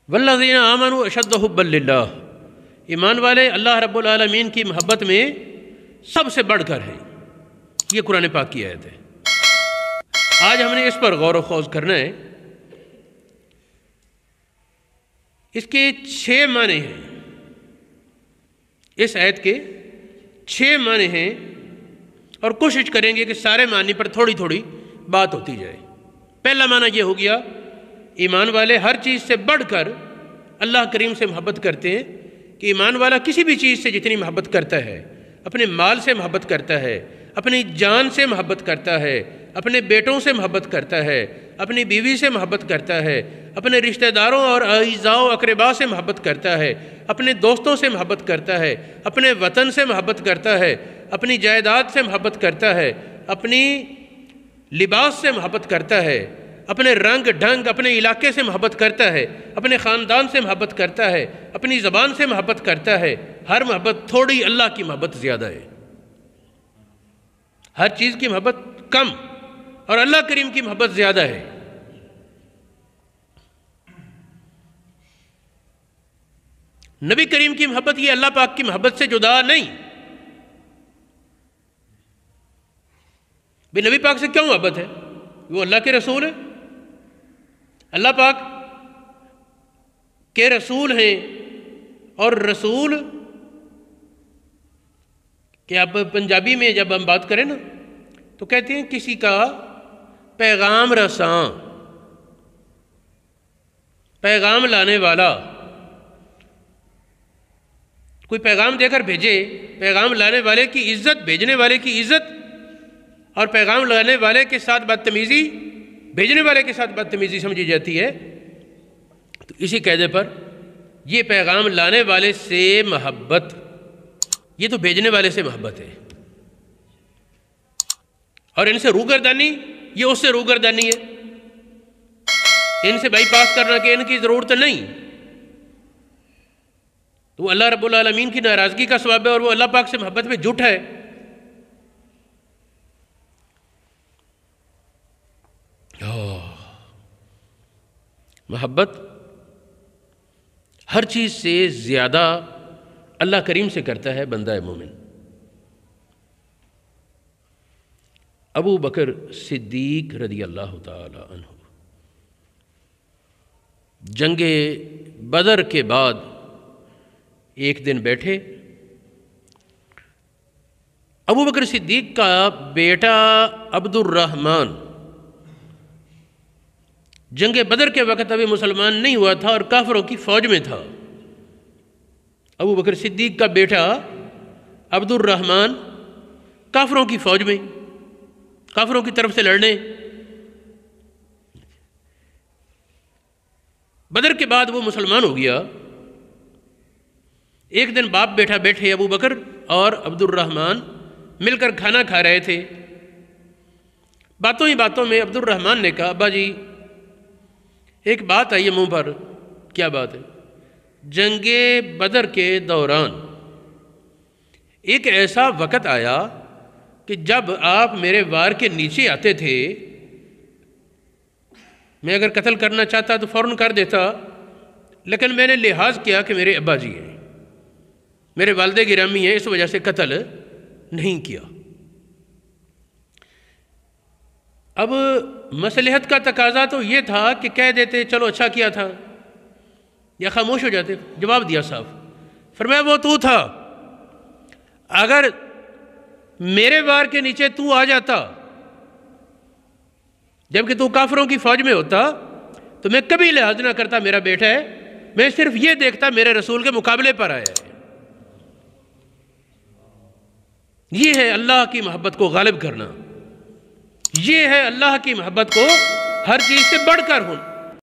والذین آمنوا اشد حبا للہ، ایمان والے اللہ رب العالمین کی محبت میں سب سے بڑھ کر ہیں۔ یہ قرآن پاک کی آیت ہے۔ آج ہم نے اس پر غور و خوض کرنا ہے۔ اس کے 6 معنی ہیں، اس آیت کے 6 معنی ہیں، اور کوشش کریں گے کہ سارے معنی پر تھوڑی تھوڑی بات ہوتی جائے۔ پہلا معنی یہ ہو گیا، ایمان والے ہر چیز سے بڑھ کر اللہ کریم سے محبت کرتے ہیں، کہ ایمان والا کسی بھی چیز سے جتنی محبت کرتا ہے، اپنے مال سے محبت کرتا ہے، اپنی جان سے محبت کرتا ہے، اپنے بیٹوں سے محبت کرتا ہے، اپنی بیوی سے محبت کرتا ہے، اپنے رشتہ داروں اور اعزاء و اقرباء سے محبت کرتا ہے، اپنے دوستوں سے محبت کرتا ہے، اپنے وطن سے محبت کرتا ہے، اپنی جائیداد سے محبت کرتا ہے، اپنی لباس سے محبت کرتا ہے، اپنے رنگ ڈھنگ اپنے علاقے سے محبت کرتا ہے، اپنے خاندان سے محبت کرتا ہے، اپنی زبان سے محبت کرتا ہے۔ ہر محبت تھوڑی، اللہ کی محبت زیادہ ہے۔ ہر چیز کی محبت کم اور اللہ کریم کی محبت زیادہ ہے۔ نبی کریم کی محبت یہ اللہ پاک کی محبت سے جدا نہیں۔ بھی نبی پاک سے کیوں محبت ہے؟ وہ اللہ کے رسول ہیں، اللہ پاک کے رسول ہیں، اور رسول کہ آپ پنجابی میں جب ہم بات کریں نا تو کہتے ہیں کسی کا پیغام رساں، پیغام لانے والا۔ کوئی پیغام دے کر بھیجے، پیغام لانے والے کی عزت، بھیجنے والے کی عزت، اور پیغام لانے والے کے ساتھ بدتمیزی بھیجنے والے کے ساتھ بدتمیزی سمجھی جاتی ہے۔ تو اسی قاعدے پر یہ پیغام لانے والے سے محبت، یہ تو بھیجنے والے سے محبت ہے، اور ان سے روگردانی یہ اس سے روگردانی ہے۔ ان سے بائی پاس کرنا کہ ان کی ضرورت نہیں، تو وہ اللہ رب العالمین کی ناراضگی کا سبب ہے، اور وہ اللہ پاک سے محبت میں جھوٹ ہے۔ محبت ہر چیز سے زیادہ اللہ کریم سے کرتا ہے بندہ مومن۔ ابو بکر صدیق رضی اللہ تعالی عنہ جنگ بدر کے بعد ایک دن بیٹھے، ابو بکر صدیق کا بیٹا عبد الرحمن جنگ بدر کے وقت ابھی مسلمان نہیں ہوا تھا اور کافروں کی فوج میں تھا۔ ابو بکر صدیق کا بیٹا عبد الرحمن کافروں کی فوج میں، کافروں کی طرف سے لڑنے۔ بدر کے بعد وہ مسلمان ہو گیا۔ ایک دن باپ بیٹا بیٹھے، ابو بکر اور عبد الرحمن مل کر کھانا کھا رہے تھے۔ باتوں ہی باتوں میں عبد الرحمن نے کہا، ابا جی ایک بات آئی ہے منہ پر۔ کیا بات ہے؟ جنگ بدر کے دوران ایک ایسا وقت آیا کہ جب آپ میرے وار کے نیچے آتے تھے، میں اگر قتل کرنا چاہتا تو فوراً کر دیتا، لیکن میں نے لحاظ کیا کہ میرے ابا جی ہیں، میرے والد گرامی ہیں، اس وجہ سے قتل نہیں کیا۔ اب مصلحت کا تقاضا تو یہ تھا کہ کہہ دیتے چلو اچھا کیا تھا، یا خاموش ہو جاتے۔ جواب دیا صاحب، فرمایا وہ تو تھا، اگر میرے وار کے نیچے تو آ جاتا جبکہ تو کافروں کی فوج میں ہوتا تو میں کبھی لحاظ نہ کرتا میرا بیٹا ہے، میں صرف یہ دیکھتا میرے رسول کے مقابلے پر آیا ہے۔ یہ ہے اللہ کی محبت کو غالب کرنا، یہ ہے اللہ کی محبت کو ہر چیز سے بڑھ کر ہونا۔